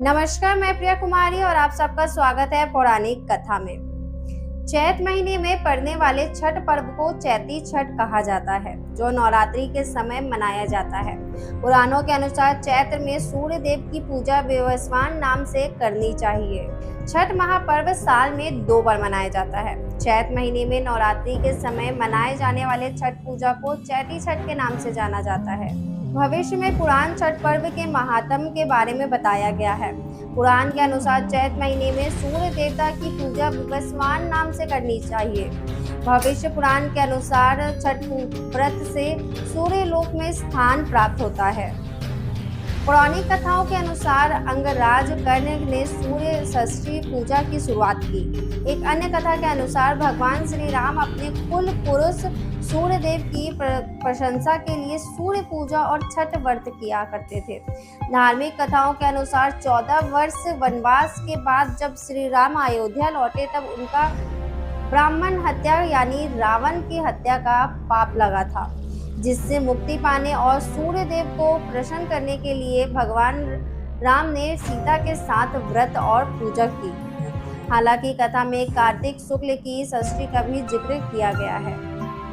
नमस्कार, मैं प्रिया कुमारी और आप सबका स्वागत है पौराणिक कथा में। चैत महीने में पड़ने वाले छठ पर्व को चैती छठ कहा जाता है, जो नवरात्रि के समय मनाया जाता है। पुराणों के अनुसार चैत्र में सूर्य देव की पूजा वैवस्वान नाम से करनी चाहिए। छठ महापर्व साल में 2 बार मनाया जाता है। चैत महीने में नवरात्रि के समय मनाए जाने वाले छठ पूजा को चैती छठ के नाम से जाना जाता है। भविष्य में पुराण छठ पर्व के महात्म के बारे में बताया गया है। पुराण के अनुसार चैत महीने में सूर्य देवता की पूजा वैवस्वान नाम से करनी चाहिए। भविष्य पुराण के अनुसार छठ व्रत से सूर्य लोक में स्थान प्राप्त होता है। पौराणिक कथाओं के अनुसार अंगराज कर्ण ने सूर्य षष्ठी पूजा की शुरुआत की। एक अन्य कथा के अनुसार भगवान श्री राम अपने कुल पुरुष सूर्य देव की प्रशंसा के लिए सूर्य पूजा और छठ व्रत किया करते थे। धार्मिक कथाओं के अनुसार 14 वर्ष वनवास के बाद जब श्री राम अयोध्या लौटे तब उनका ब्राह्मण हत्या यानी रावण की हत्या का पाप लगा था, जिससे मुक्ति पाने और सूर्य देव को प्रसन्न करने के लिए भगवान राम ने सीता के साथ व्रत और पूजा की। हालांकि कथा में कार्तिक शुक्ल की षष्ठी का भी जिक्र किया गया है।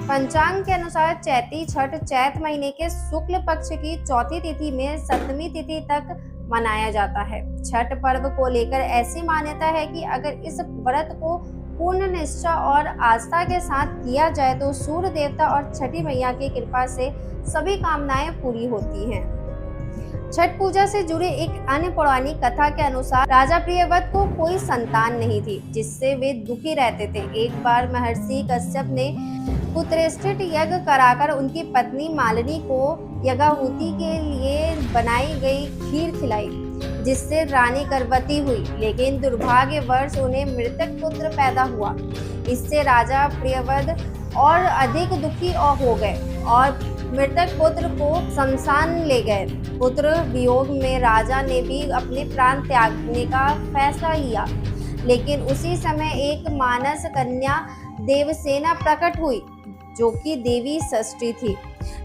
पंचांग के अनुसार चैती छठ चैत महीने के शुक्ल पक्ष की चौथी तिथि में सप्तमी तिथि तक मनाया जाता है। छठ पर्व को लेकर ऐसी मान्यता है कि अगर इस व्रत को पूर्ण निष्ठा और आस्था के साथ किया जाए तो सूर्य देवता और छठी मैया की कृपा से सभी कामनाएं पूरी होती हैं। छठ पूजा से जुड़े एक अन्य पौराणिक कथा के अनुसार राजा प्रियव्रत को कोई संतान नहीं थी, जिससे वे दुखी रहते थे। एक बार महर्षि कश्यप ने पुत्रेष्ठित यज्ञ कराकर उनकी पत्नी मालिनी को यज्ञाहुति के लिए बनाई गई खीर खिलाई, जिससे रानी गर्भवती हुई, लेकिन दुर्भाग्यवश उन्हें मृतक पुत्र पैदा हुआ। इससे राजा प्रियव्रत और अधिक दुखी हो गए और मृतक पुत्र को शमशान ले गए। पुत्र वियोग में राजा ने भी अपने प्राण त्यागने का फैसला लिया, लेकिन उसी समय एक मानस कन्या देवसेना प्रकट हुई, जो कि देवी षष्ठी थी।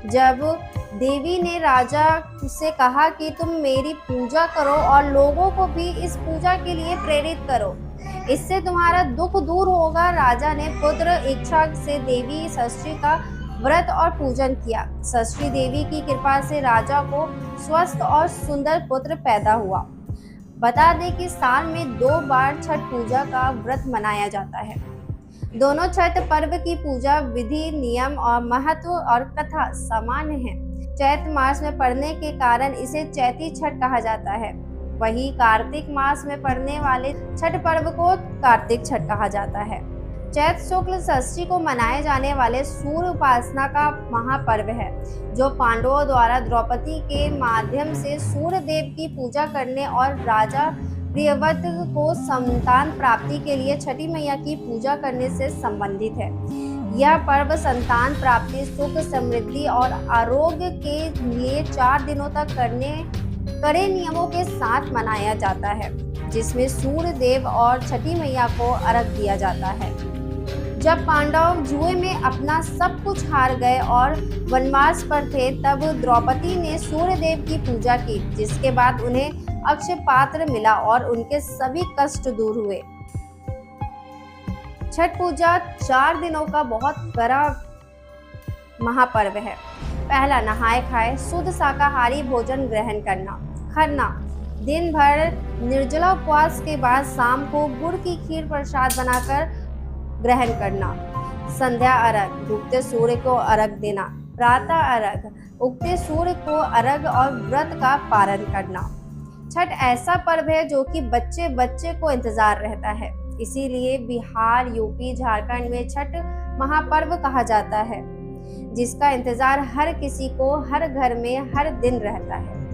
जब देवी ने राजा से कहा कि तुम मेरी पूजा करो और लोगों को भी इस पूजा के लिए प्रेरित करो, इससे तुम्हारा दुख दूर होगा। राजा ने पुत्र इच्छा से देवी षष्ठी का व्रत और पूजन किया। षष्ठी देवी की कृपा से राजा को स्वस्थ और सुंदर पुत्र पैदा हुआ। बता दें कि साल में 2 बार छठ पूजा का व्रत मनाया जाता है। दोनों छठ पर्व की पूजा विधि, नियम और महत्व और कथा समान है। चैत मास में पड़ने के कारण इसे चैती छठ कहा जाता है। वहीं कार्तिक मास में पड़ने वाले छठ पर्व को कार्तिक छठ कहा जाता है। चैत शुक्ल षष्ठी को मनाए जाने वाले सूर्य उपासना का महापर्व है, जो पांडवों द्वारा द्रौपदी के माध्यम से सूर्य देव की पूजा करने और राजा प्रियव्रत को संतान प्राप्ति के लिए छठी मैया की पूजा करने से संबंधित है। यह पर्व संतान प्राप्ति, सुख, समृद्धि और आरोग्य के लिए 4 दिनों तक कड़े नियमों के साथ मनाया जाता है, जिसमें सूर्य देव और छठी मैया को अर्घ दिया जाता है। जब पांडव जुए में अपना सब कुछ हार गए और वनवास पर थे, तब द्रौपदी ने सूर्य देव की पूजा की, जिसके बाद उन्हें अक्षय पात्र मिला और उनके सभी कष्ट दूर हुए। छठ पूजा 4 दिनों का बहुत बड़ा महापर्व है। पहला, नहाए खाए शुद्ध शाकाहारी भोजन ग्रहण करना। खरना, दिन भर निर्जला उपवास के बाद शाम को गुड़ की खीर प्रसाद बनाकर ग्रहण करना। संध्या अर्घ, डूबते सूर्य को अर्घ देना। प्रातः अर्घ, उगते सूर्य को अर्घ और व्रत का पालन करना। छठ ऐसा पर्व है जो कि बच्चे बच्चे को इंतजार रहता है, इसीलिए बिहार, यूपी, झारखंड में छठ महापर्व कहा जाता है, जिसका इंतजार हर किसी को हर घर में हर दिन रहता है।